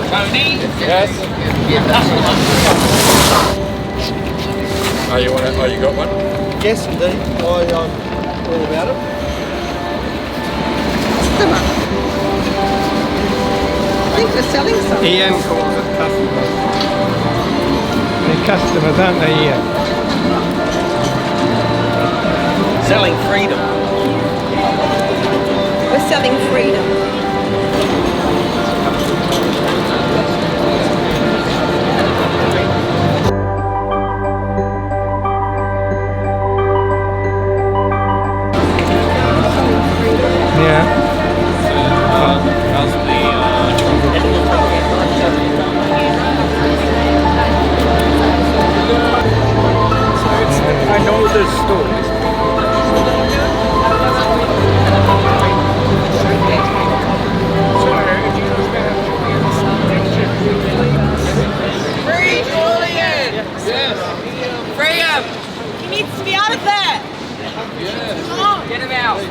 Tony? Yes. Oh, you got one? Yes, indeed. I'm all about it. I think they're selling something. Ian calls it customers. They're customers, aren't they, Ian? Selling freedom. We're selling freedom. Yeah. I know the stories. Free Julian! Yes. Free him! He needs to be out of there! Yes. Come on! Get him out!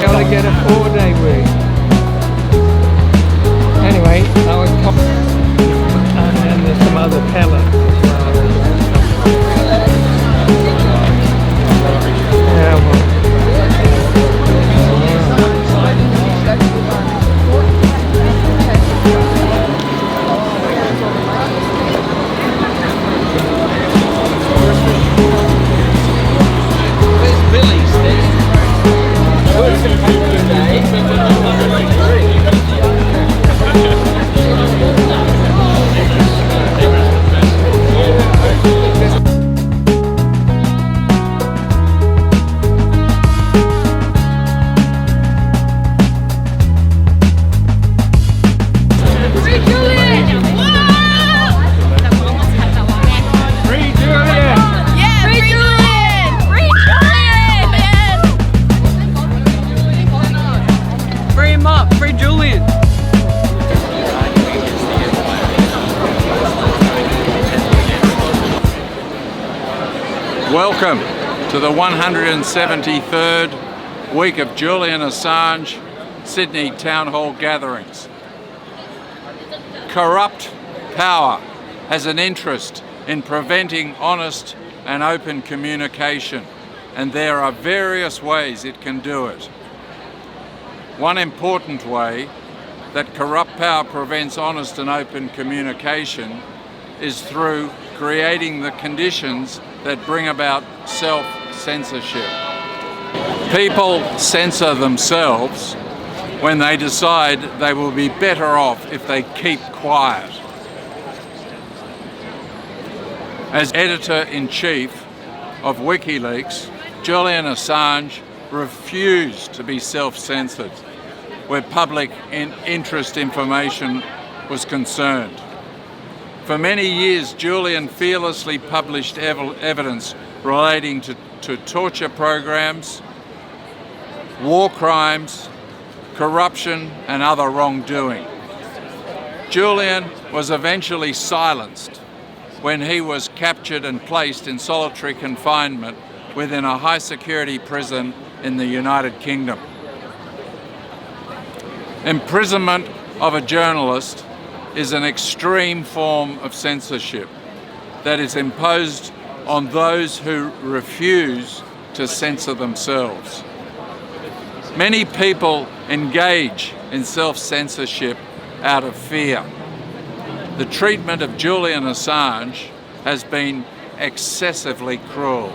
Gotta get a 4-day week. Anyway, I was and then there's some other pellets as well. Yeah, well. Where's Billy, Steve? Free Julian! Free Julian! Yeah, Free Julian! Free Julian! Free him up. Free Julian. Welcome to the 173rd week of Julian Assange Sydney Town Hall gatherings. Corrupt power has an interest in preventing honest and open communication, and there are various ways it can do it. One important way that corrupt power prevents honest and open communication is through creating the conditions that bring about self-censorship. People censor themselves when they decide they will be better off if they keep quiet. As editor-in-chief of WikiLeaks, Julian Assange refused to be self-censored where public interest information was concerned. For many years, Julian fearlessly published evidence relating to torture programs, war crimes, corruption and other wrongdoing. Julian was eventually silenced when he was captured and placed in solitary confinement within a high-security prison in the United Kingdom. Imprisonment of a journalist is an extreme form of censorship that is imposed on those who refuse to censor themselves. Many people engage in self-censorship out of fear. The treatment of Julian Assange has been excessively cruel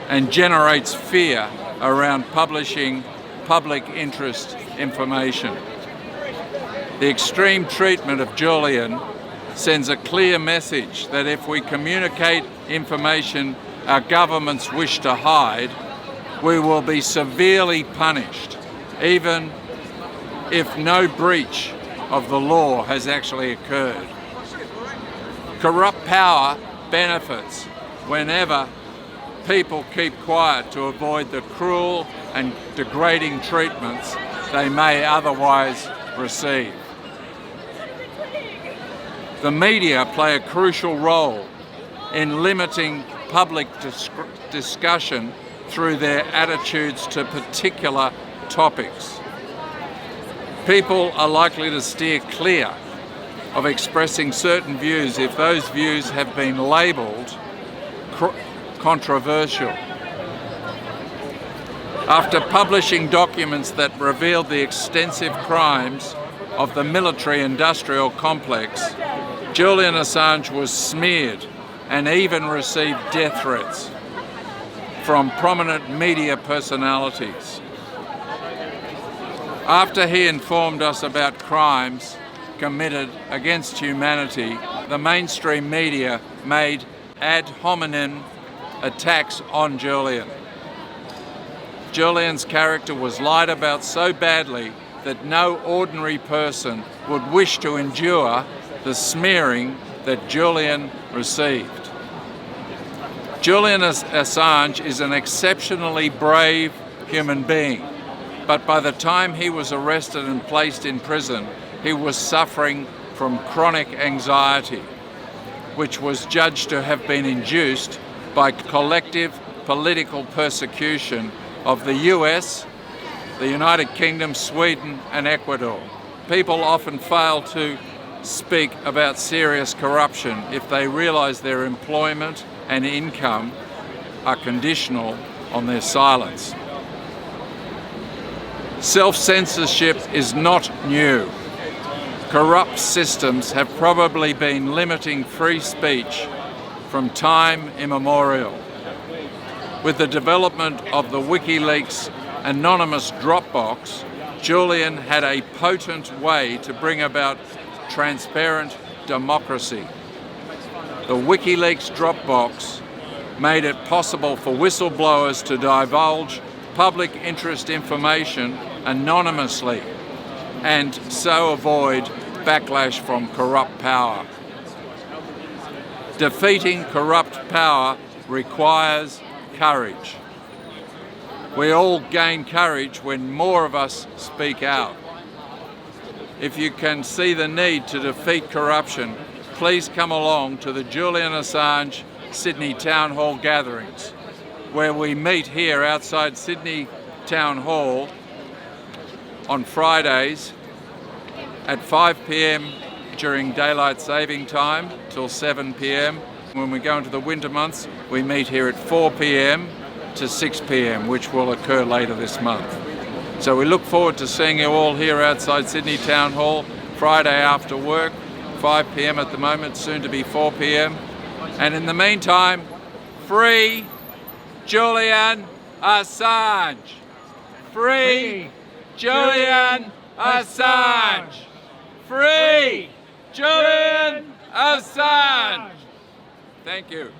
and generates fear around publishing public interest information. The extreme treatment of Julian sends a clear message that if we communicate information our governments wish to hide, we will be severely punished, even if no breach of the law has actually occurred. Corrupt power benefits whenever people keep quiet to avoid the cruel and degrading treatments they may otherwise receive. The media play a crucial role in limiting public discussion through their attitudes to particular topics. People are likely to steer clear of expressing certain views if those views have been labelled controversial. After publishing documents that revealed the extensive crimes of the military-industrial complex, Julian Assange was smeared and even received death threats from prominent media personalities. After he informed us about crimes committed against humanity, the mainstream media made ad hominem attacks on Julian. Julian's character was lied about so badly that no ordinary person would wish to endure the smearing that Julian received. Julian Assange is an exceptionally brave human being, but by the time he was arrested and placed in prison, he was suffering from chronic anxiety, which was judged to have been induced by collective political persecution of the US, the United Kingdom, Sweden and Ecuador. People often fail to speak about serious corruption if they realise their employment and income are conditional on their silence. Self-censorship is not new. Corrupt systems have probably been limiting free speech from time immemorial. With the development of the WikiLeaks anonymous Dropbox, Julian had a potent way to bring about transparent democracy. The WikiLeaks Dropbox made it possible for whistleblowers to divulge public interest information anonymously and so avoid backlash from corrupt power. Defeating corrupt power requires courage. We all gain courage when more of us speak out. If you can see the need to defeat corruption, please come along to the Julian Assange Sydney Town Hall gatherings, where we meet here outside Sydney Town Hall on Fridays at 5 p.m. during daylight saving time till 7 p.m. When we go into the winter months, we meet here at 4 p.m. to 6 p.m, which will occur later this month. So we look forward to seeing you all here outside Sydney Town Hall Friday after work, 5 p.m. at the moment, soon to be 4 p.m. And in the meantime, free Julian Assange! Free Julian Assange! Free Julian Assange! Thank you.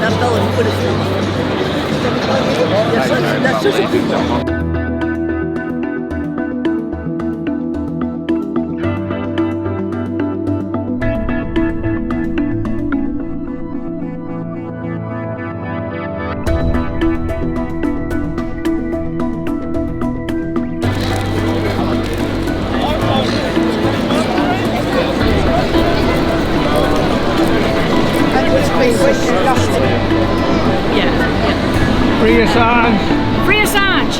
That fellow who put his thumb up. That's just a people. Free Assange! Free Assange!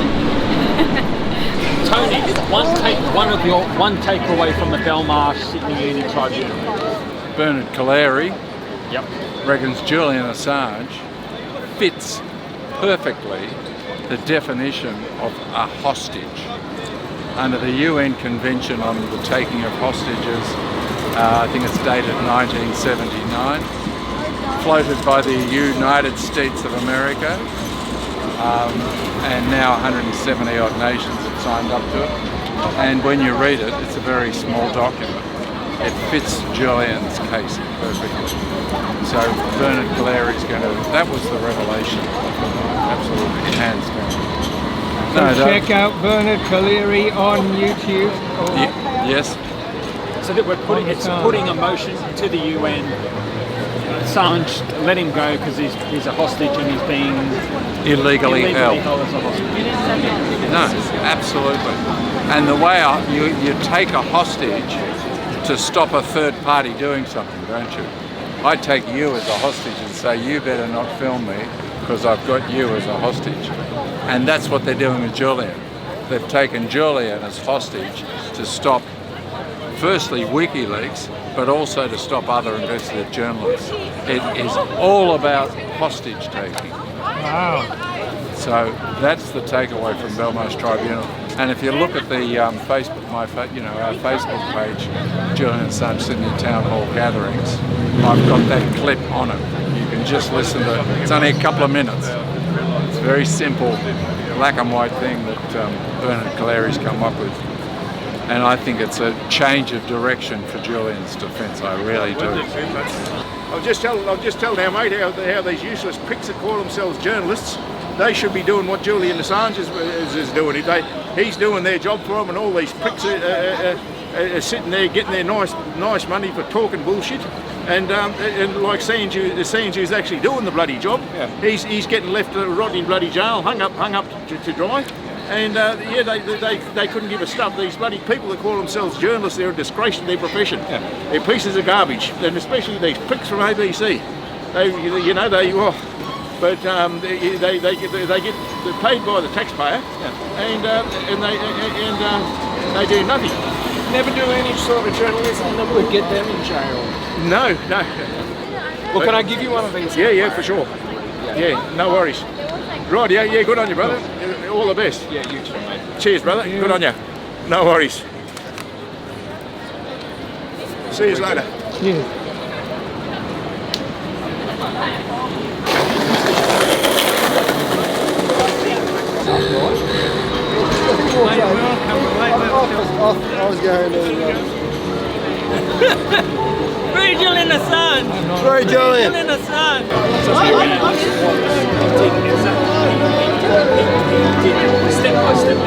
Tony, one takeaway from the Belmarsh Sydney Uni Tribunal. Bernard Colleary Yep. reckons Julian Assange fits perfectly the definition of a hostage under the UN Convention on the Taking of Hostages. I think it's dated 1979, floated by the United States of America, and now 170 odd nations have signed up to it. And when you read it, it's a very small document. It fits Julian's case perfectly. So Bernard Colleary's going to, that was the revelation. Absolutely, hands down. So check out Bernard Colleary on YouTube. Yes. So that we're putting, it's putting a motion to the UN. Assange, let him go because he's a hostage and he's being Illegally held. as a hostage. No, absolutely. And the way you take a hostage to stop a third party doing something, don't you? I take you as a hostage and say, you better not film me because I've got you as a hostage. And that's what they're doing with Julian. They've taken Julian as hostage to stop, firstly, WikiLeaks, but also to stop other investigative journalists. It is all about hostage taking. Wow. So that's the takeaway from Belmarsh Tribunal. And if you look at the Facebook, our Facebook page, Julian Assange Sydney Town Hall gatherings, I've got that clip on it. You can just listen to it. It's only a couple of minutes. It's a very simple, black and white thing that Bernard Colleary's come up with. And I think it's a change of direction for Julian's defence. I really do. I'll just tell now, mate, how these useless pricks that call themselves journalists, they should be doing what Julian Assange is doing. He's doing their job for them, and all these pricks are sitting there getting their nice money for talking bullshit. And like Assange actually doing the bloody job. Yeah. He's getting left rotting bloody jail, hung up to dry. And they couldn't give a stuff. These bloody people that call themselves journalists, they're a disgrace to their profession. Yeah. They're pieces of garbage, and especially these pricks from ABC. They're paid by the taxpayer, and they do nothing. Never do any sort of journalism that would get them in jail. No. Well, can I give you one of these? Yeah, for sure. Yeah, no worries. Right, yeah, good on you, brother. All the best. Yeah, you too, mate. Cheers, brother. Good on you. No worries. See you later. Yeah. I was going to... Free Julian Assange! Free Julian! Julian Assange! Step by step.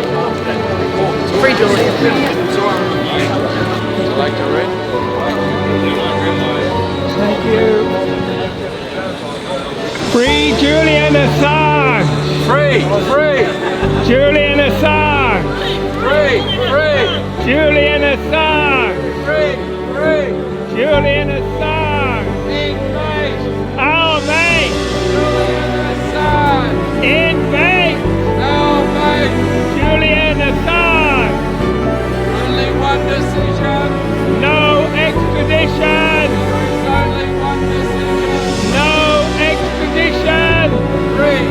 Free Julian! Would you like to read? Thank you. Free Julian Assange! Free! Julian Assange! Free! Julian Assange! Free! Julian Assange! Our mate! Julian Assange! Inmate! Our mate! Julian Assange! Only one decision! No extradition! There's only one decision! No extradition! Free!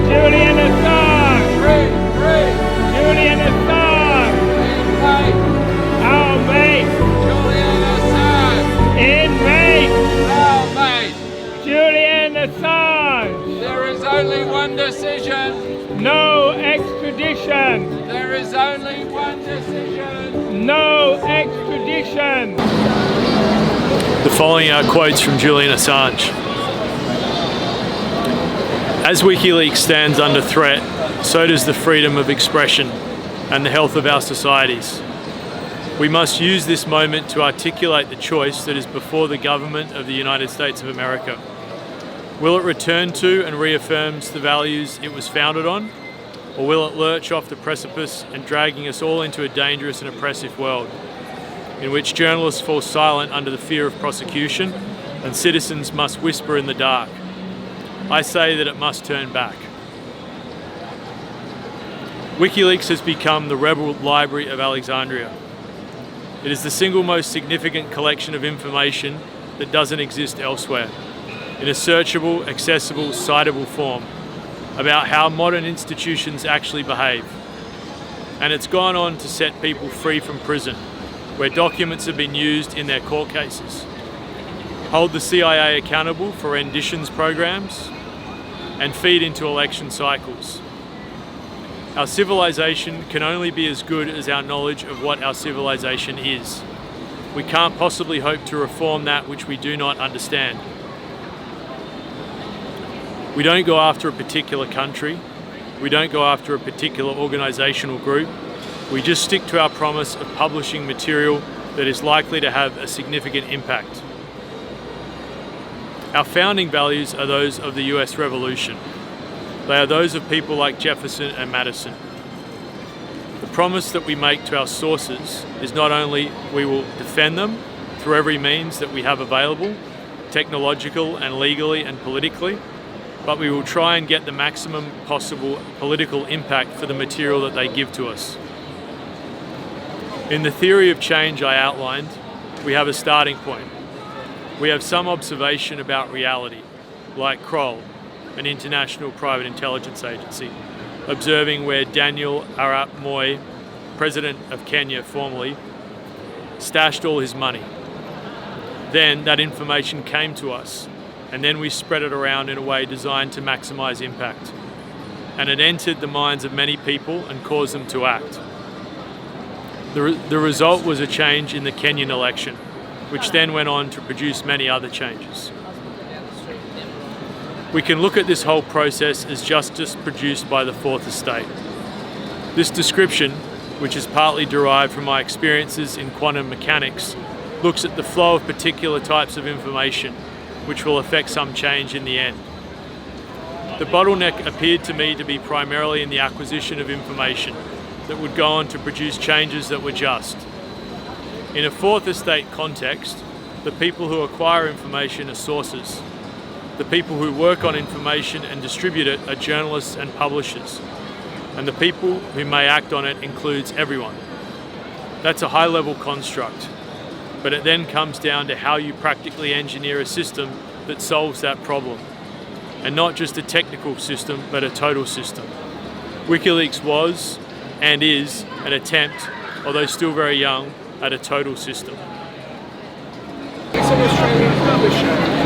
Julian Assange! Free! Julian Assange! Our mate! Julian Assange! Inmate! Our mate! Julian Assange! There is only one decision! No extradition! There is only one decision! No extradition! The following are quotes from Julian Assange. As WikiLeaks stands under threat, so does the freedom of expression and the health of our societies. We must use this moment to articulate the choice that is before the government of the United States of America. Will it return to and reaffirms the values it was founded on, or will it lurch off the precipice and dragging us all into a dangerous and oppressive world, in which journalists fall silent under the fear of prosecution and citizens must whisper in the dark? I say that it must turn back. WikiLeaks has become the rebel library of Alexandria. It is the single most significant collection of information that doesn't exist elsewhere, in a searchable, accessible, citable form, about how modern institutions actually behave. And it's gone on to set people free from prison, where documents have been used in their court cases, hold the CIA accountable for renditions programs, and feed into election cycles. Our civilization can only be as good as our knowledge of what our civilization is. We can't possibly hope to reform that which we do not understand. We don't go after a particular country. We don't go after a particular organisational group. We just stick to our promise of publishing material that is likely to have a significant impact. Our founding values are those of the US Revolution. They are those of people like Jefferson and Madison. The promise that we make to our sources is not only we will defend them through every means that we have available, technological and legally and politically, but we will try and get the maximum possible political impact for the material that they give to us. In the theory of change I outlined, we have a starting point. We have some observation about reality, like Kroll, an international private intelligence agency, observing where Daniel Arap Moi, president of Kenya formerly, stashed all his money. Then that information came to us, and then we spread it around in a way designed to maximize impact. And it entered the minds of many people and caused them to act. The result was a change in the Kenyan election, which then went on to produce many other changes. We can look at this whole process as justice produced by the Fourth Estate. This description, which is partly derived from my experiences in quantum mechanics, looks at the flow of particular types of information, which will affect some change in the end. The bottleneck appeared to me to be primarily in the acquisition of information that would go on to produce changes that were just. In a Fourth Estate context, the people who acquire information are sources. The people who work on information and distribute it are journalists and publishers. And the people who may act on it includes everyone. That's a high-level construct, but it then comes down to how you practically engineer a system that solves that problem. And not just a technical system, but a total system. WikiLeaks was and is an attempt, although still very young, at a total system. It's an Australian publisher.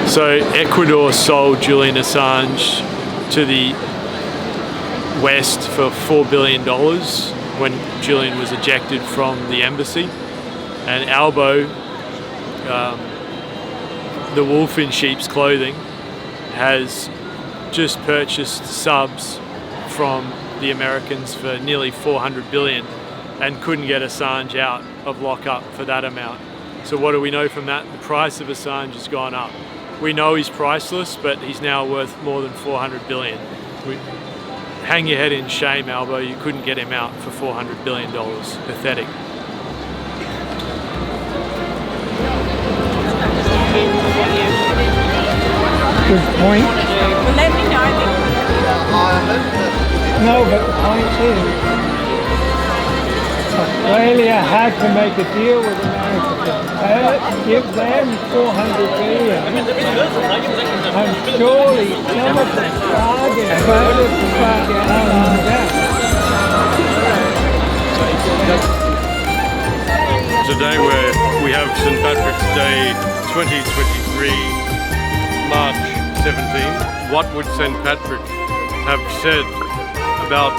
So Ecuador sold Julian Assange to the West for $4 billion when Julian was ejected from the embassy. And Albo, the wolf in sheep's clothing, has just purchased subs from the Americans for nearly $400 billion and couldn't get Assange out of lockup for that amount. So what do we know from that? The price of Assange has gone up. We know he's priceless, but he's now worth more than $400 billion. Hang your head in shame, Albo. You couldn't get him out for $400 billion. Pathetic. Good point. Well, let me know. No, but the point is, Australia had to make a deal with America. Give them $400 billion. And surely some of the targets Today we have St. Patrick's Day 2023, March 17. What would St. Patrick have said about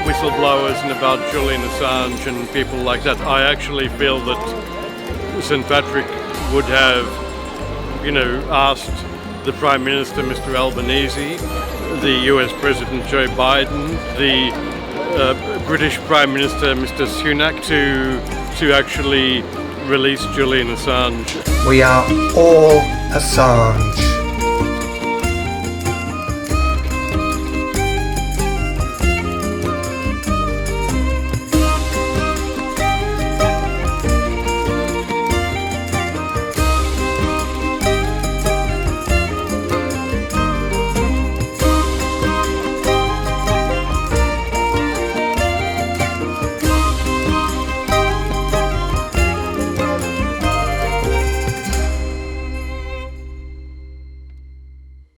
whistleblowers and about Julian Assange and people like that? I actually feel that St. Patrick would have, asked the Prime Minister, Mr. Albanese, the US President Joe Biden, the British Prime Minister, Mr. Sunak, to actually release Julian Assange. We are all Assange.